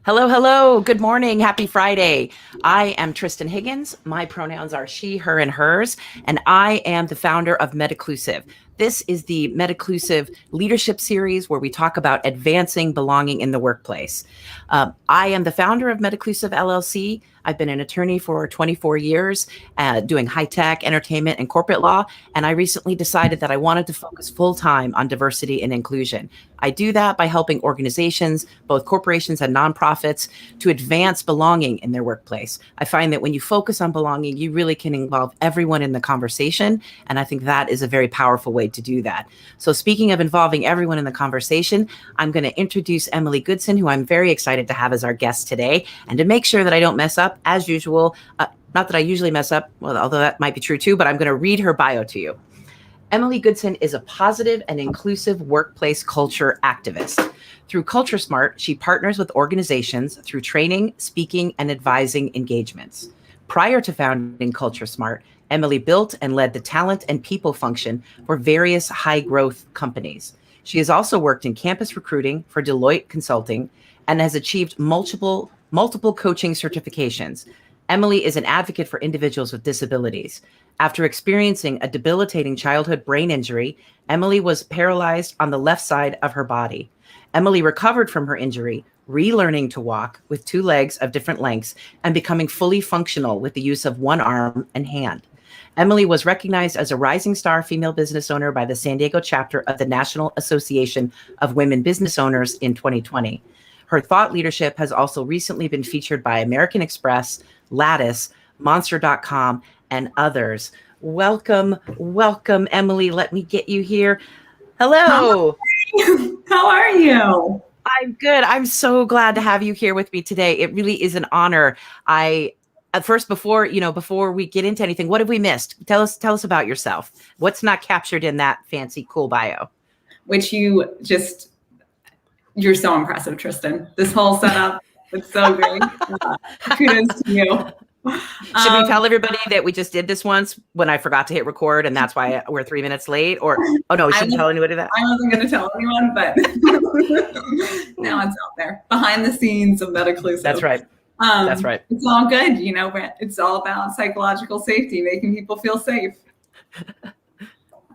Hello, hello. Good morning. Happy Friday. I am Tristan Higgins. My pronouns are she, her, and hers, and I am the founder of Metaclusive. This is the Metaclusive leadership series where we talk about advancing belonging in the workplace. I am the founder of Metaclusive LLC. I've been an attorney for 24 years, doing high-tech, entertainment, and corporate law, and I recently decided that I wanted to focus full-time on diversity and inclusion. I do that by helping organizations, both corporations and nonprofits, to advance belonging in their workplace. I find that when you focus on belonging, you really can involve everyone in the conversation, and I think that is a very powerful way to do that. So speaking of involving everyone in the conversation, I'm going to introduce Emily Goodson, who I'm very excited to have as our guest today. And to make sure that I don't mess up, as usual, not that I usually mess up, well, although that might be true too, but I'm going to read her bio to you. Emily Goodson is a positive and inclusive workplace culture activist. Through Culture Smart, she partners with organizations through training, speaking, and advising engagements. Prior to founding Culture Smart, Emily built and led the talent and people function for various high-growth companies. She has also worked in campus recruiting for Deloitte Consulting and has achieved multiple coaching certifications. Emily is an advocate for individuals with disabilities. After experiencing a debilitating childhood brain injury, Emily was paralyzed on the left side of her body. Emily recovered from her injury, relearning to walk with two legs of different lengths and becoming fully functional with the use of one arm and hand. Emily was recognized as a rising star female business owner by the San Diego chapter of the National Association of Women Business Owners in 2020. Her thought leadership has also recently been featured by American Express, Lattice, Monster.com, and others. Welcome, Emily. Let me get you here. Hello. Hi. How are you? I'm good. I'm so glad to have you here with me today. It really is an honor. Before we get into anything, what have we missed? Tell us about yourself. What's not captured in that fancy, cool bio? Which you're so impressive, Tristan. This whole setup, it's so great. Kudos to you. Should we tell everybody that we just did this once when I forgot to hit record and that's why we're 3 minutes late? Or, oh no, we shouldn't tell anybody that? I wasn't going to tell anyone, but now it's out there. Behind the scenes of Metaclusive. That's right. That's right. It's all good. It's all about psychological safety, making people feel safe.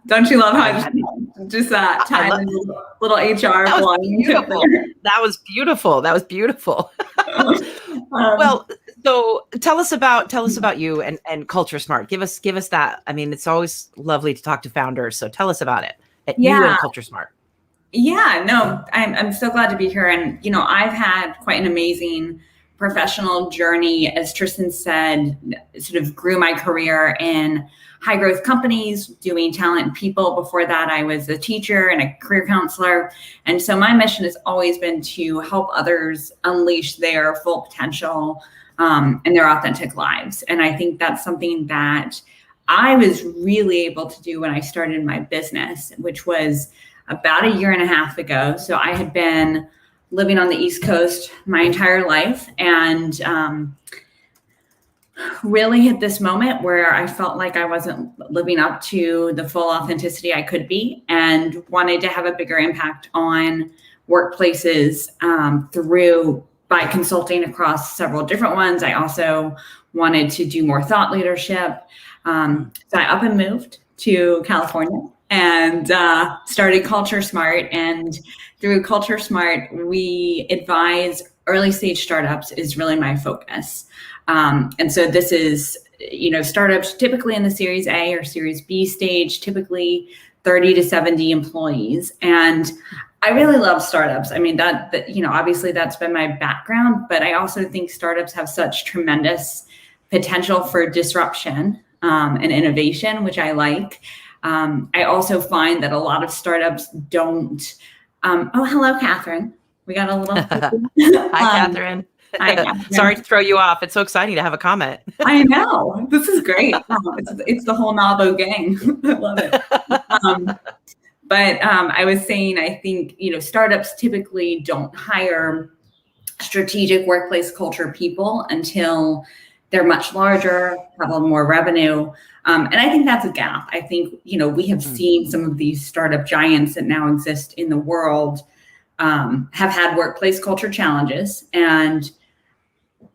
Don't you love how just tied in a little HR blog? That was beautiful. Well, so tell us about you and Culture Smart. Give us that. I mean, it's always lovely to talk to founders. So tell us about it. You and Culture Smart. Yeah, no, I'm so glad to be here. And, I've had quite an amazing professional journey, as Tristan said, sort of grew my career in high growth companies, doing talent and people. Before that, I was a teacher and a career counselor. And so my mission has always been to help others unleash their full potential and their authentic lives. And I think that's something that I was really able to do when I started my business, which was about 1.5 years ago. So I had been living on the East Coast my entire life and really hit this moment where I felt like I wasn't living up to the full authenticity I could be and wanted to have a bigger impact on workplaces by consulting across several different ones. I also wanted to do more thought leadership. So I up and moved to California and started Culture Smart. And through Culture Smart, we advise early stage startups is really my focus. And so this is, startups typically in the Series A or Series B stage, typically 30 to 70 employees. And I really love startups. I mean, that obviously that's been my background, but I also think startups have such tremendous potential for disruption and innovation, which I like. I also find that a lot of startups don't. Hello, Catherine. We got a little. Hi, Catherine. Hi, Catherine. Sorry to throw you off. It's so exciting to have a comment. I know. This is great. It's the whole Nabo gang. I love it. But I was saying, I think, startups typically don't hire strategic workplace culture people until they're much larger, have a little more revenue. And I think that's a gap. I think, we have seen some of these startup giants that now exist in the world have had workplace culture challenges, and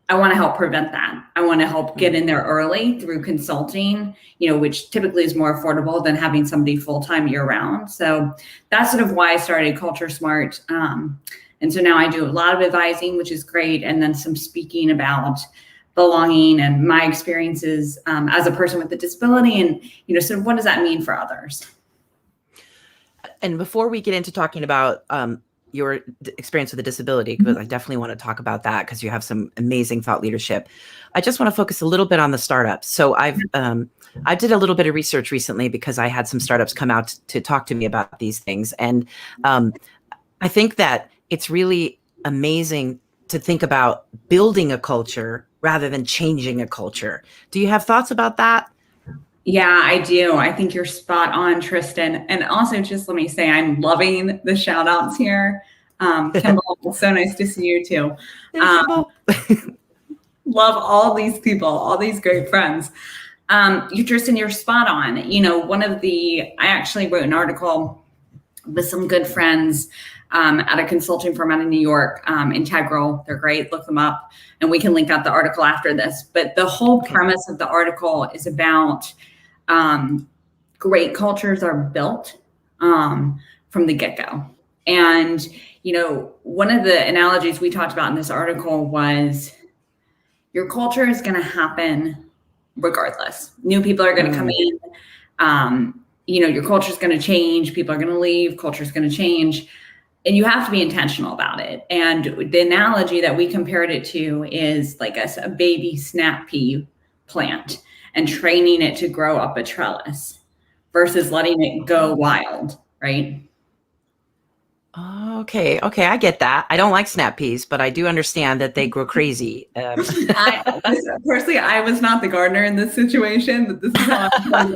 I want to help prevent that. I want to help get in there early through consulting, which typically is more affordable than having somebody full-time year-round. So that's sort of why I started Culture Smart. And so now I do a lot of advising, which is great, and then some speaking about belonging and my experiences as a person with a disability, and sort of what does that mean for others. And before we get into talking about your experience with a disability, because I definitely want to talk about that because you have some amazing thought leadership, I just want to focus a little bit on the startups. So I did a little bit of research recently because I had some startups come out to talk to me about these things, and I think that it's really amazing to think about building a culture rather than changing a culture. Do you have thoughts about that? Yeah, I do. I think you're spot on, Tristan. And also, just let me say, I'm loving the shout outs here. Kimball, so nice to see you too. Love all these people, all these great friends. Tristan, you're spot on. I actually wrote an article with some good friends at a consulting firm out of New York, Integral. They're great. Look them up, and we can link out the article after this. But the whole premise of the article is about great cultures are built from the get-go. And, one of the analogies we talked about in this article was your culture is going to happen regardless. New people are going to come in. Your culture is going to change. People are going to leave. Culture is going to change. And you have to be intentional about it. And the analogy that we compared it to is like a baby snap pea plant and training it to grow up a trellis versus letting it go wild, right? Okay, I get that. I don't like snap peas, but I do understand that they grow crazy. Personally, I was not the gardener in this situation, but this is how I'm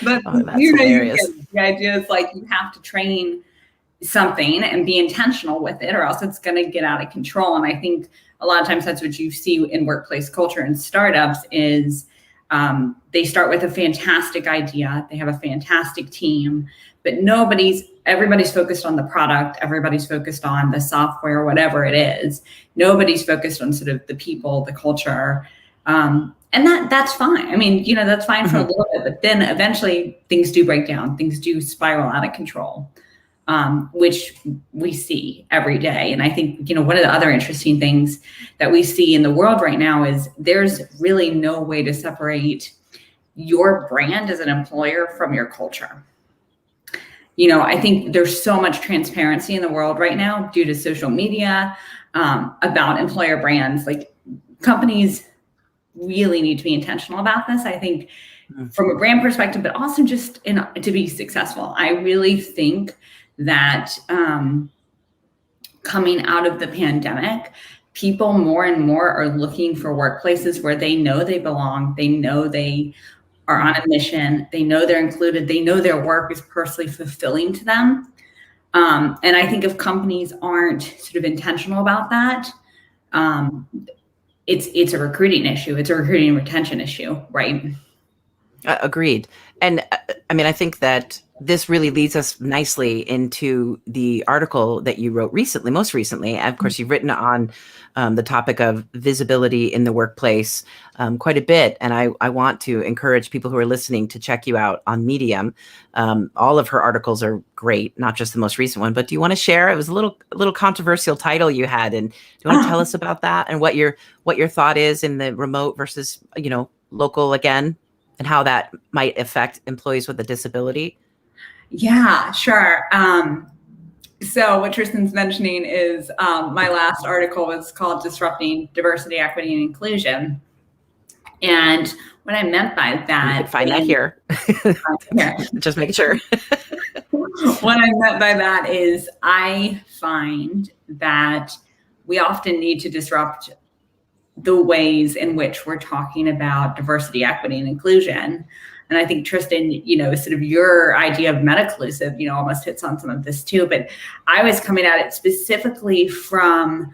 But that's hilarious. The idea is like you have to train something and be intentional with it, or else it's going to get out of control. And I think a lot of times that's what you see in workplace culture and startups is they start with a fantastic idea. They have a fantastic team, but everybody's focused on the product. Everybody's focused on the software, whatever it is. Nobody's focused on sort of the people, the culture. And that's fine. I mean, that's fine for a little bit, but then eventually things do break down. Things do spiral out of control. Which we see every day. And I think, one of the other interesting things that we see in the world right now is there's really no way to separate your brand as an employer from your culture. I think there's so much transparency in the world right now due to social media about employer brands. Like companies really need to be intentional about this. I think from a brand perspective, but also just to be successful. I really think that coming out of the pandemic, people more and more are looking for workplaces where they know they belong. They know they are on a mission. They know they're included. They know their work is personally fulfilling to them. And I think if companies aren't sort of intentional about that, it's a recruiting issue. It's a recruiting and retention issue, right? Agreed. And I mean, I think that this really leads us nicely into the article that you wrote most recently. Of course, you've written on the topic of visibility in the workplace quite a bit. And I want to encourage people who are listening to check you out on Medium. All of her articles are great, not just the most recent one. But do you want to share? It was a little controversial title you had. And do you want to tell us about that and what your thought is in the remote versus, local again, and how that might affect employees with a disability? Yeah, sure. So what Tristan's mentioning is my last article was called Disrupting Diversity, Equity, and Inclusion. And what I meant by that— You can find that here. Just making sure. What I meant by that is I find that we often need to disrupt the ways in which we're talking about diversity, equity, and inclusion. And I think, Tristan, sort of your idea of Metaclusive, almost hits on some of this too. But I was coming at it specifically from,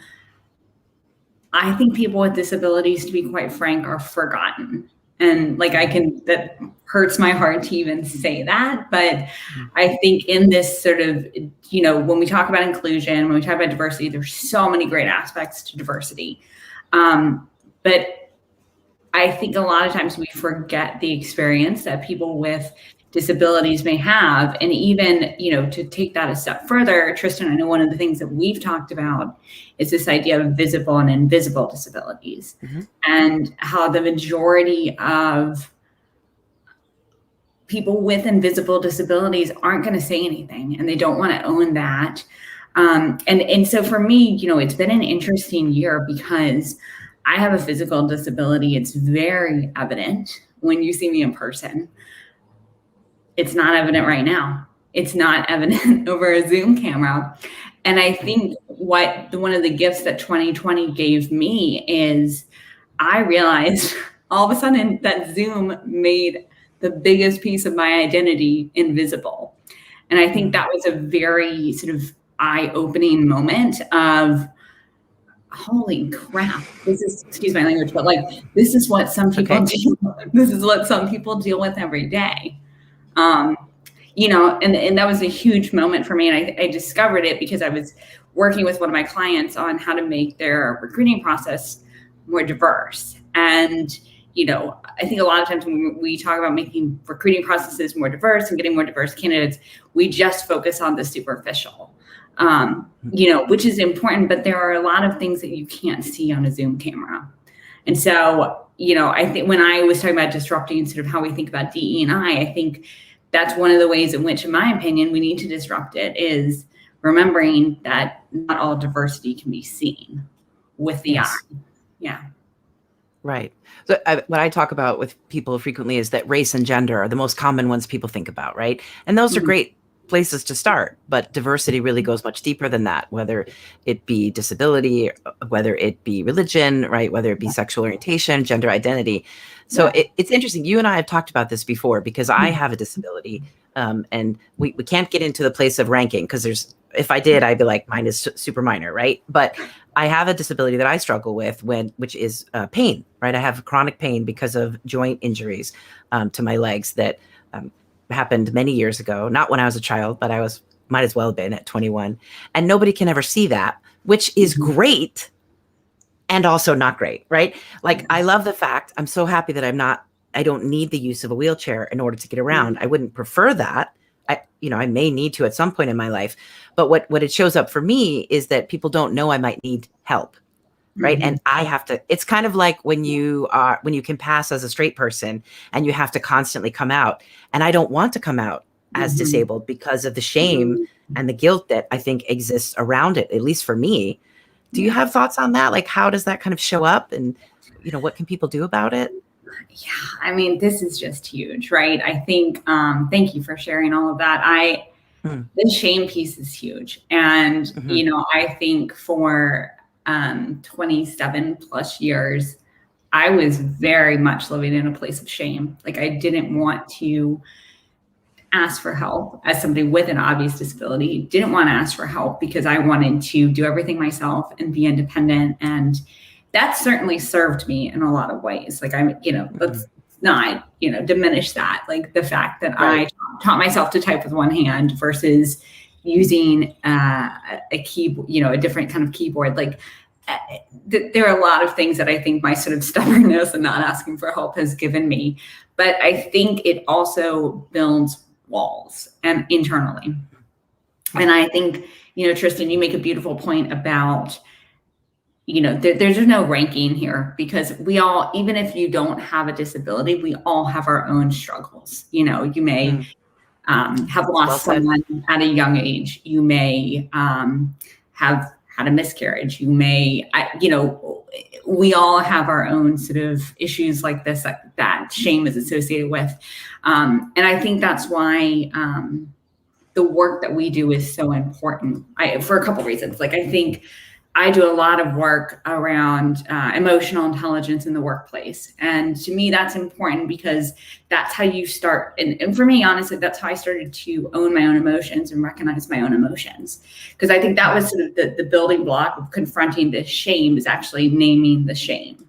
I think people with disabilities, to be quite frank, are forgotten. And like that hurts my heart to even say that. But I think in this sort of, when we talk about inclusion, when we talk about diversity, there's so many great aspects to diversity. But I think a lot of times we forget the experience that people with disabilities may have. And even, to take that a step further, Tristan, I know one of the things that we've talked about is this idea of visible and invisible disabilities, and how the majority of people with invisible disabilities aren't going to say anything, and they don't want to own that. And so for me, it's been an interesting year because I have a physical disability. It's very evident when you see me in person. It's not evident right now. It's not evident over a Zoom camera. And I think one of the gifts that 2020 gave me is I realized all of a sudden that Zoom made the biggest piece of my identity invisible. And I think that was a very sort of eye-opening moment of, holy crap, this is, excuse my language, but this is what some people do. This is what some people deal with every day. And that was a huge moment for me. And I discovered it because I was working with one of my clients on how to make their recruiting process more diverse. And, I think a lot of times when we talk about making recruiting processes more diverse and getting more diverse candidates, we just focus on the superficial, which is important, but there are a lot of things that you can't see on a Zoom camera. And so, I think when I was talking about disrupting sort of how we think about DE&I, I think that's one of the ways in which, in my opinion, we need to disrupt it, is remembering that not all diversity can be seen with the eye. Yeah. Right. So what I talk about with people frequently is that race and gender are the most common ones people think about, right? And those are great places to start, but diversity really goes much deeper than that, whether it be disability, whether it be religion, right? Whether it be sexual orientation, gender identity. So it's interesting. You and I have talked about this before because I have a disability, and we can't get into the place of ranking because if I did, I'd be like, mine is super minor, right? But I have a disability that I struggle with which is pain, right? I have chronic pain because of joint injuries to my legs that happened many years ago, not when I was a child, but might as well have been at 21. And nobody can ever see that, which is great and also not great, right? I love the fact, I'm so happy that I don't need the use of a wheelchair in order to get around. I wouldn't prefer that. I may need to at some point in my life, but what it shows up for me is that people don't know I might need help. Right. And I have to, it's kind of like when you can pass as a straight person and you have to constantly come out. And I don't want to come out as disabled because of the shame and the guilt that I think exists around it, at least for me. Do you have thoughts on that? How does that kind of show up, and, what can people do about it? Yeah, I mean, this is just huge, right? I think, thank you for sharing all of that. The shame piece is huge. And, I think for 27 plus years, I was very much living in a place of shame. I didn't want to ask for help as somebody with an obvious disability, didn't want to ask for help because I wanted to do everything myself and be independent. And that certainly served me in a lot of ways. Let's not, diminish that. The fact that I taught myself to type with one hand versus using a keyboard, a different kind of keyboard. There are a lot of things that I think my sort of stubbornness and not asking for help has given me. But I think it also builds walls and internally. And I think, Tristan, you make a beautiful point about, there's no ranking here, because we all, even if you don't have a disability, we all have our own struggles. You may have lost someone at a young age. You may have had a miscarriage. You may, we all have our own sort of issues like this that shame is associated with. And I think that's why the work that we do is so important for a couple of reasons. I think I do a lot of work around emotional intelligence in the workplace. And to me, that's important because that's how you start. And for me, honestly, that's how I started to own my own emotions and recognize my own emotions. Because I think that was sort of the building block of confronting the shame, is actually naming the shame.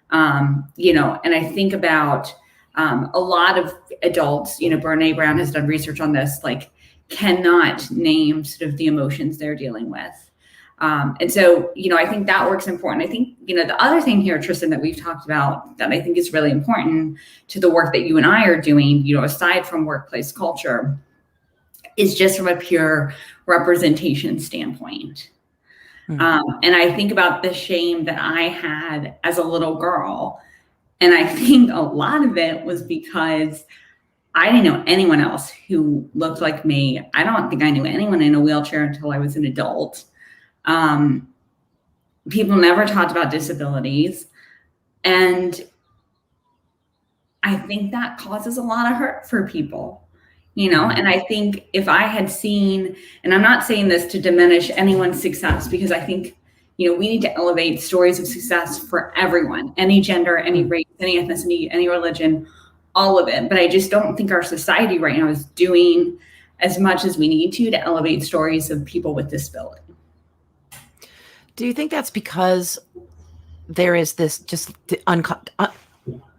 And I think about A lot of adults, Brene Brown has done research on this, like cannot name sort of the emotions they're dealing with. And so, I think that work's important. I think, the other thing here, Tristan, that we've talked about that I think is really important to the work that you and I are doing, aside from workplace culture, is just from a pure representation standpoint. And I think about the shame that I had as a little girl. And I think a lot of it was because I didn't know anyone else who looked like me. I don't think I knew anyone in a wheelchair until I was an adult. People never talked about disabilities. And I think that causes a lot of hurt for people, and I think if I had seen, and I'm not saying this to diminish anyone's success, because I think, we need to elevate stories of success for everyone, any gender, any race, any ethnicity, any religion, all of it. But I just don't think our society right now is doing as much as we need to elevate stories of people with disability. Do you think that's because there is this just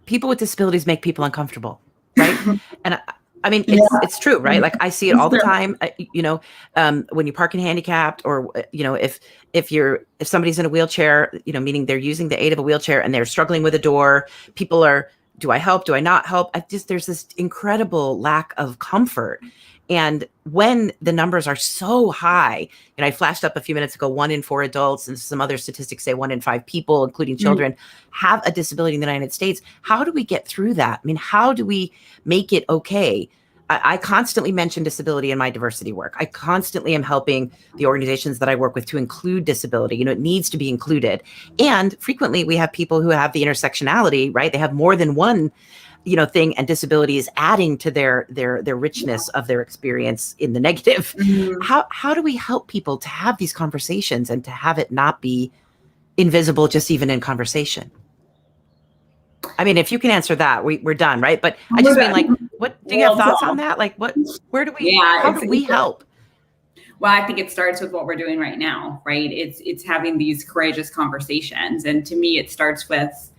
people with disabilities make people uncomfortable, right? And I mean, it's true, right? Like I see it all the time. When you park in handicapped, or if somebody's in a wheelchair, meaning they're using the aid of a wheelchair and they're struggling with a door, people are, do I help? Do I not help? There's this incredible lack of comfort. And when the numbers are so high, I flashed up a few minutes ago, 1 in 4 adults, and some other statistics say 1 in 5 people, including children, have a disability in the United States. How do we get through that? I mean, how do we make it okay? I constantly mention disability in my diversity work. I constantly am helping the organizations that I work with to include disability. It needs to be included. And frequently we have people who have the intersectionality, right? They have more than one thing, and disability is adding to their richness of their experience in the negative. How do we help people to have these conversations and to have it not be invisible, just even in conversation? I mean, if you can answer that, we're done, right? But I just mean, like, what do you have thoughts on that? Like, where do we, how do we help? Well, I think it starts with what we're doing right now, right? It's having these courageous conversations. And to me, it starts with,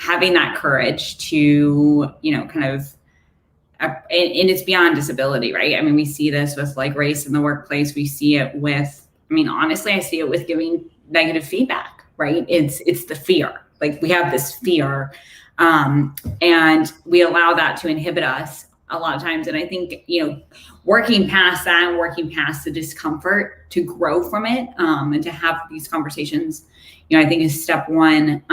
having that courage to, kind of, and it's beyond disability, right? I mean, we see this with like race in the workplace. We see it with, honestly, I see it with giving negative feedback, right? It's the fear. Like we have this fear, and we allow that to inhibit us a lot of times. And I think, working past that, working past the discomfort to grow from it, and to have these conversations, I think is step one.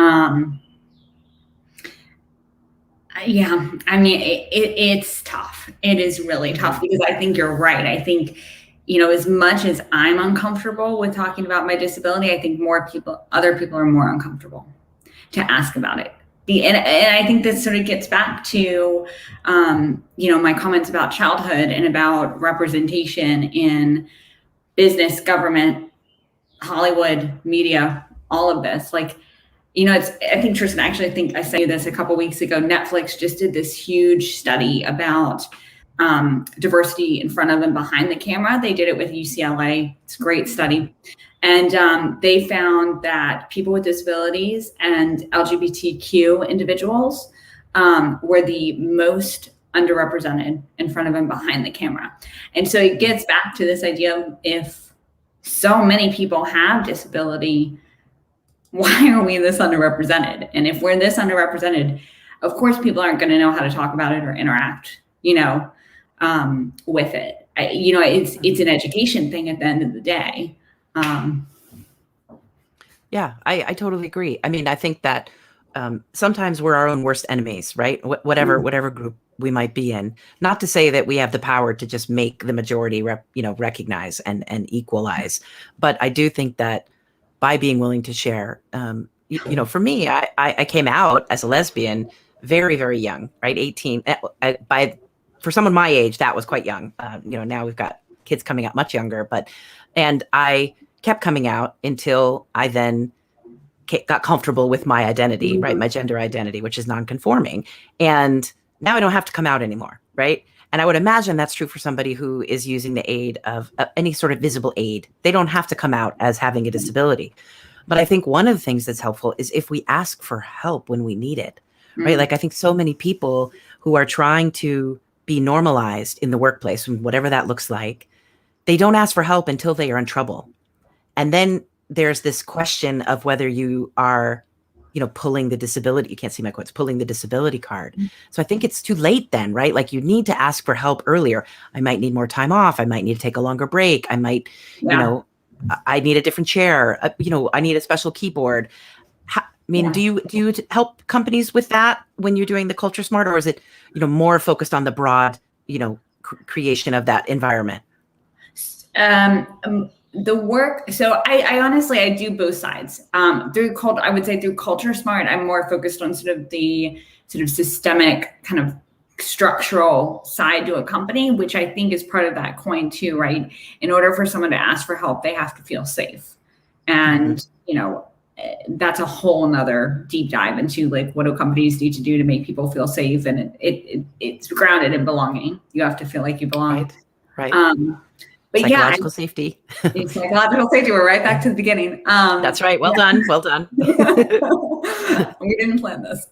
Yeah, it's tough. It is really tough, because I think you're right. I think, as much as I'm uncomfortable with talking about my disability, I think other people are more uncomfortable to ask about it. And I think this sort of gets back to, my comments about childhood and about representation in business, government, Hollywood, media, all of this. Like, I think, Tristan, actually, I think I sent you this a couple of weeks ago. Netflix just did this huge study about diversity in front of and behind the camera. They did it with UCLA. It's a great study. And they found that people with disabilities and LGBTQ individuals were the most underrepresented in front of and behind the camera. And so it gets back to this idea of, if so many people have disability, why are we this underrepresented? And if we're this underrepresented, of course, people aren't going to know how to talk about it or interact, with it. It's an education thing at the end of the day. Yeah, I totally agree. I mean, I think that sometimes we're our own worst enemies, right? Whatever group we might be in. Not to say that we have the power to just make the majority, recognize and equalize, but I do think that by being willing to share, for me, I came out as a lesbian very, very young, right? 18. For someone my age, that was quite young. Now we've got kids coming out much younger, and I kept coming out until I then got comfortable with my identity, right? My gender identity, which is non-conforming. And now I don't have to come out anymore, right? And I would imagine that's true for somebody who is using the aid of any sort of visible aid. They don't have to come out as having a disability. But I think one of the things that's helpful is if we ask for help when we need it, right? Like I think so many people who are trying to be normalized in the workplace, whatever that looks like, they don't ask for help until they are in trouble. And then there's this question of whether you are, pulling the disability, you can't see my quotes, pulling the disability card. So I think it's too late then, right? Like you need to ask for help earlier. I might need more time off. I might need to take a longer break. I might, I need a different chair. I need a special keyboard. Do you help companies with that when you're doing the Culture Smart, or is it, more focused on the broad, creation of that environment? The work, so I honestly, I do both sides. I would say through Culture Smart, I'm more focused on sort of the systemic kind of structural side to a company, which I think is part of that coin too, right? In order for someone to ask for help, they have to feel safe. And, that's a whole nother deep dive into like, what do companies need to do to make people feel safe? And it's grounded in belonging. You have to feel like you belong. Right. But psychological safety. Psychological safety. We're right back to the beginning. That's right. Well done. We didn't plan this.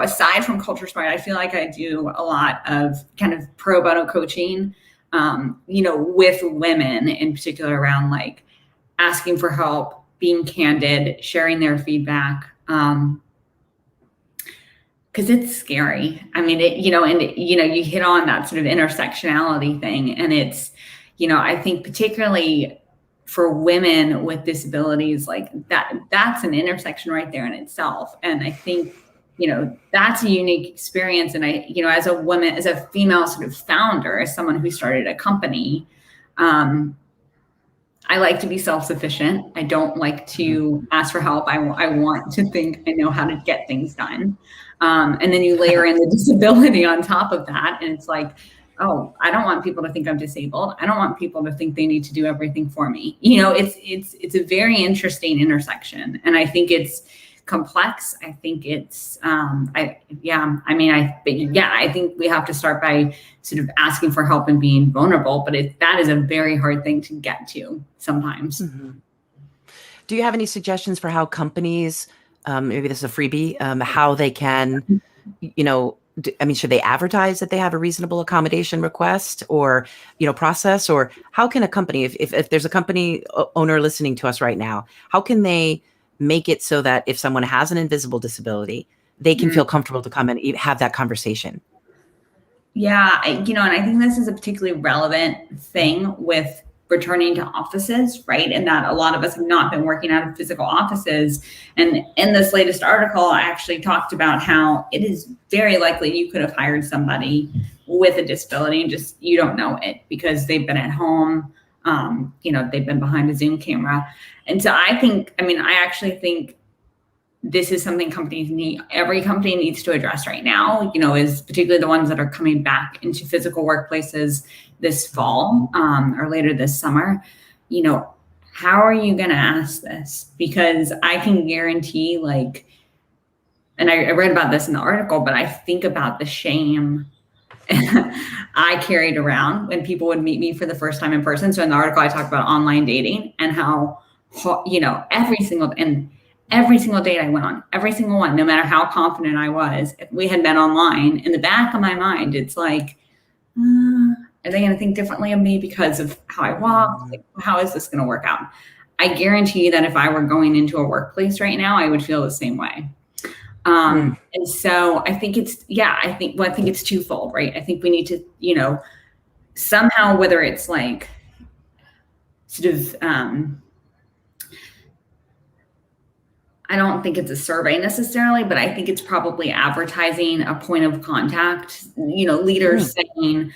Aside from Culture Smart, I feel like I do a lot of kind of pro bono coaching, with women in particular around like asking for help, being candid, sharing their feedback. Because it's scary. I mean, you hit on that sort of intersectionality thing. And it's, I think particularly for women with disabilities, like that's an intersection right there in itself. And I think, that's a unique experience. And I, as a woman, as a female sort of founder, as someone who started a company, I like to be self-sufficient. I don't like to ask for help. I want to think I know how to get things done. And then you layer in the disability on top of that. And it's like, oh, I don't want people to think I'm disabled. I don't want people to think they need to do everything for me. It's a very interesting intersection. And I think it's complex. I think it's, I think we have to start by sort of asking for help and being vulnerable, but that is a very hard thing to get to sometimes. Mm-hmm. Do you have any suggestions for how companies, maybe this is a freebie, how they can, should they advertise that they have a reasonable accommodation request or, process, or how can a company, if there's a company owner listening to us right now, how can they make it so that if someone has an invisible disability, they can feel comfortable to come and have that conversation? Yeah, and I think this is a particularly relevant thing with returning to offices, right? And that a lot of us have not been working out of physical offices. And in this latest article, I actually talked about how it is very likely you could have hired somebody with a disability and just, you don't know it because they've been at home, they've been behind a Zoom camera. And so I actually think this is something every company needs to address right now, is particularly the ones that are coming back into physical workplaces this fall or later this summer. How are you going to ask this? Because I can guarantee and I read about this in the article, but I think about the shame I carried around when people would meet me for the first time in person. So in the article, I talked about online dating and how, every single date I went on, every single one, no matter how confident I was, if we had met online, in the back of my mind, it's like, are they going to think differently of me because of how I walk? Like, how is this going to work out? I guarantee you that if I were going into a workplace right now, I would feel the same way. And so I think I think it's twofold, right? I think we need to, somehow, whether it's like sort of, I don't think it's a survey necessarily, but I think it's probably advertising a point of contact, leaders saying,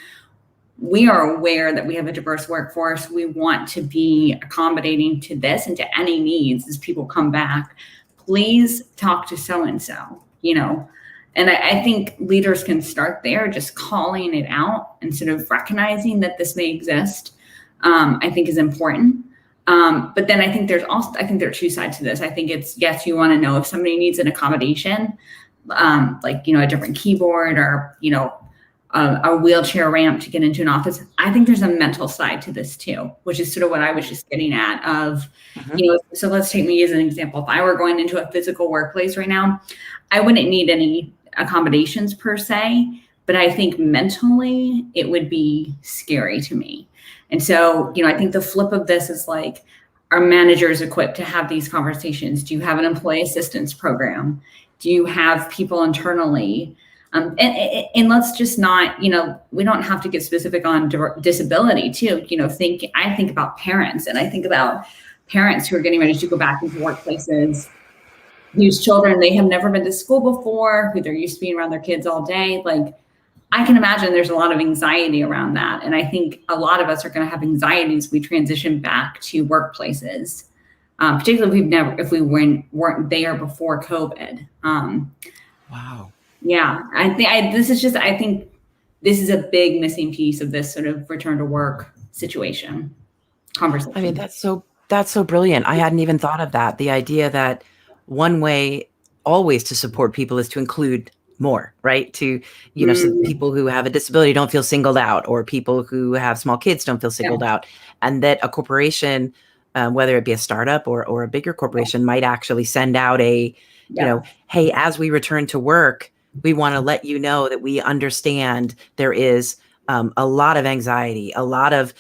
we are aware that we have a diverse workforce. We want to be accommodating to this and to any needs as people come back. Please talk to so-and-so, and I think leaders can start there, just calling it out and sort of recognizing that this may exist, I think is important. But then I think there are two sides to this. I think it's, yes, you want to know if somebody needs an accommodation, a different keyboard or, a wheelchair ramp to get into an office. I think there's a mental side to this too, which is sort of what I was just getting at of, so let's take me as an example. If I were going into a physical workplace right now, I wouldn't need any accommodations per se, but I think mentally it would be scary to me. And so, I think the flip of this is like, are managers equipped to have these conversations? Do you have an employee assistance program? Do you have people internally? And let's just not, we don't have to get specific on disability too. I think about parents, and I think about parents who are getting ready to go back into workplaces whose children, they have never been to school before, who they're used to being around their kids all day. Like, I can imagine there's a lot of anxiety around that. And I think a lot of us are going to have anxiety as we transition back to workplaces, particularly if we weren't there before COVID. Wow. Yeah, I think this is a big missing piece of this sort of return to work situation conversation. I mean, that's so brilliant. I hadn't even thought of that. The idea that one way always to support people is to include more, right? To, so people who have a disability don't feel singled out, or people who have small kids don't feel singled out. And that a corporation, whether it be a startup or a bigger corporation, might actually send out a, hey, as we return to work, we want to let you know that we understand there is a lot of anxiety, a lot of,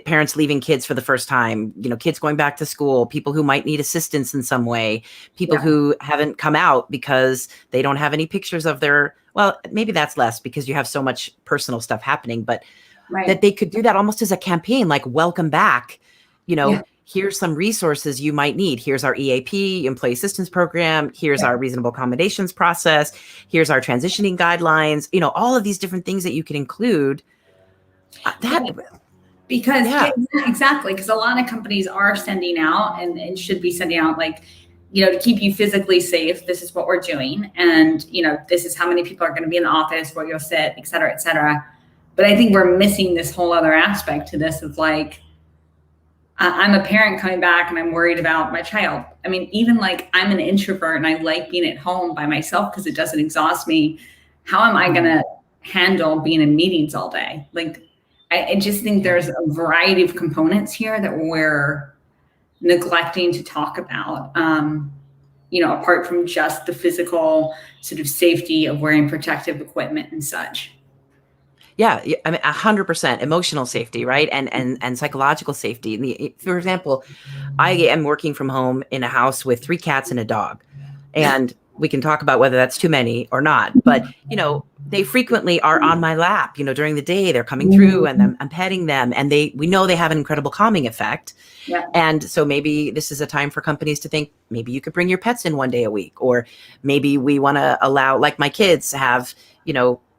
parents leaving kids for the first time, kids going back to school, people who might need assistance in some way, people who haven't come out because they don't have any pictures of well, maybe that's less because you have so much personal stuff happening, but that they could do that almost as a campaign, like welcome back, here's some resources you might need. Here's our EAP, employee assistance program. Here's our reasonable accommodations process. Here's our transitioning guidelines, all of these different things that you can include. Exactly. Because a lot of companies are sending out and should be sending out, like, to keep you physically safe, this is what we're doing. And, this is how many people are going to be in the office, where you'll sit, et cetera, et cetera. But I think we're missing this whole other aspect to this of like, I'm a parent coming back and I'm worried about my child. I mean, even like I'm an introvert and I like being at home by myself because it doesn't exhaust me. How am I going to handle being in meetings all day? Like, I just think there's a variety of components here that we're neglecting to talk about, apart from just the physical sort of safety of wearing protective equipment and such. Yeah, I mean, 100% emotional safety, right? And psychological safety. For example, I am working from home in a house with 3 cats and a dog. And we can talk about whether that's too many or not. But, they frequently are on my lap, during the day. They're coming through and I'm petting them. And we know they have an incredible calming effect. Yeah. And so maybe this is a time for companies to think, maybe you could bring your pets in one day a week. Or maybe we want to allow, like my kids have,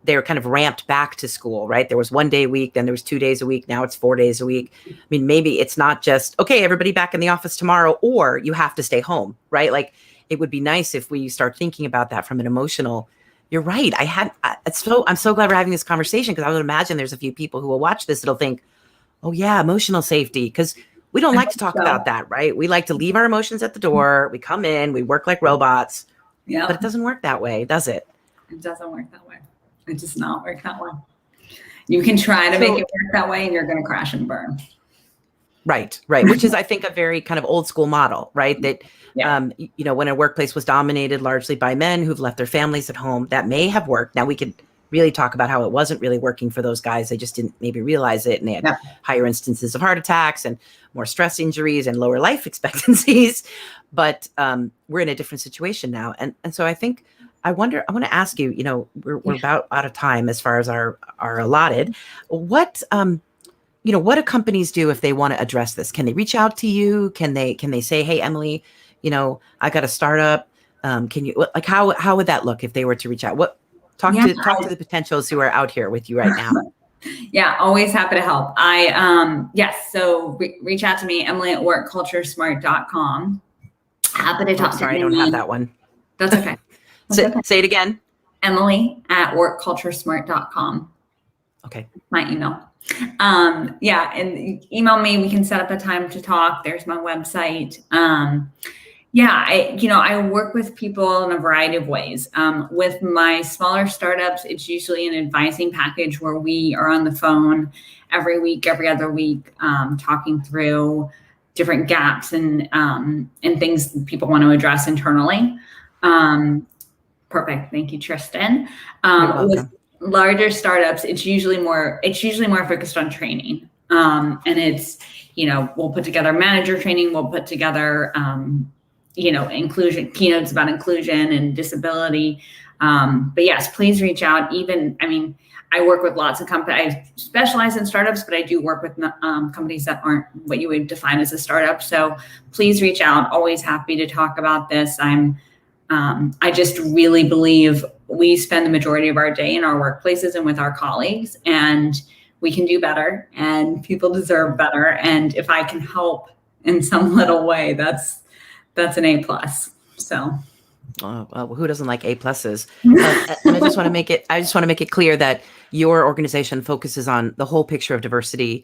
they're kind of ramped back to school, right? There was 1 day a week, then there was 2 days a week. Now it's 4 days a week. I mean, maybe it's not just, okay, everybody back in the office tomorrow, or you have to stay home, right? Like, it would be nice if we start thinking about that from an emotional. You're right. I'm so glad we're having this conversation, because I would imagine there's a few people who will watch this that'll think, oh yeah, emotional safety. Because we don't like to talk about that, right? We like to leave our emotions at the door. We come in, we work like robots. Yeah. But it doesn't work that way, does it? It doesn't work that way. It does not work that way. You can try to make it work that way and you're going to crash and burn. Right. Which is, I think, a very kind of old school model, right? That, when a workplace was dominated largely by men who've left their families at home, that may have worked. Now we could really talk about how it wasn't really working for those guys. They just didn't maybe realize it. And they had higher instances of heart attacks and more stress injuries and lower life expectancies. But we're in a different situation now. And so I think, I want to ask you, we're about out of time as far as our allotted. What do companies do if they want to address this? Can they reach out to you? Can they say, hey, Emily, I got a startup. Can you, like, how would that look if they were to reach out? Talk to the potentials who are out here with you right now. Yeah, always happy to help. So reach out to me, Emily@workculturesmart.com. Happy to talk to you. Sorry, I don't have that one. That's okay. Say it again. Emily@workculturesmart.com. Okay. My email. And email me. We can set up a time to talk. There's my website. Yeah, I work with people in a variety of ways. With my smaller startups, it's usually an advising package where we are on the phone every week, every other week, talking through different gaps and things that people want to address internally. Perfect. Thank you, Tristan. You're With welcome. larger startups, it's usually more focused on training. And it's, we'll put together manager training, we'll put together inclusion keynotes about inclusion and disability. But yes, please reach out. I work with lots of companies. I specialize in startups, but I do work with companies that aren't what you would define as a startup. So please reach out. Always happy to talk about this. I just really believe we spend the majority of our day in our workplaces and with our colleagues, and we can do better, and people deserve better. And if I can help in some little way, that's an A plus. So. Well, who doesn't like A pluses? And I just want to make it clear that your organization focuses on the whole picture of diversity,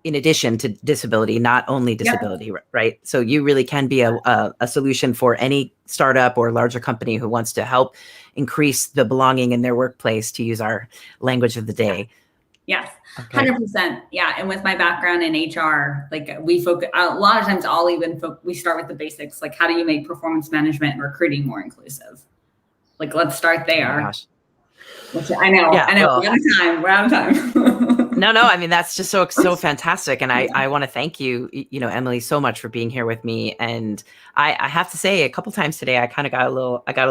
in addition to disability, not only disability, right? So you really can be a solution for any startup or larger company who wants to help increase the belonging in their workplace, to use our language of the day. Yes, 100%. Yeah, and with my background in HR, like we focus a lot of times. We start with the basics, like how do you make performance management and recruiting more inclusive? Like let's start there. Oh my gosh. Which I know. Well, we're out of time. No, I mean, that's just so fantastic. And I want to thank you, Emily, so much for being here with me. And I have to say, a couple times today, I kind of got a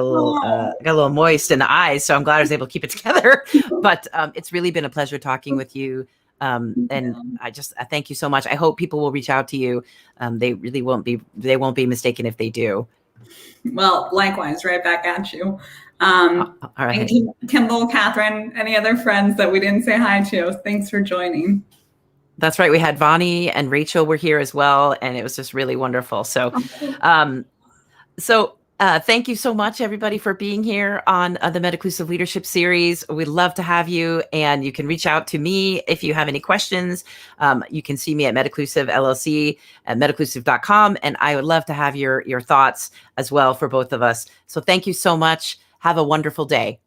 little moist in the eyes. So I'm glad I was able to keep it together. But it's really been a pleasure talking with you. And I thank you so much. I hope people will reach out to you. They won't be mistaken if they do. Well, likewise, right back at you. All right. Kimball, Catherine, any other friends that we didn't say hi to? Thanks for joining. That's right. We had Vonnie and Rachel were here as well, and it was just really wonderful. So, thank you so much, everybody, for being here on the Metaclusive Leadership Series. We'd love to have you, and you can reach out to me if you have any questions. You can see me at Metaclusive LLC at metaclusive.com, and I would love to have your thoughts as well for both of us. So thank you so much. Have a wonderful day.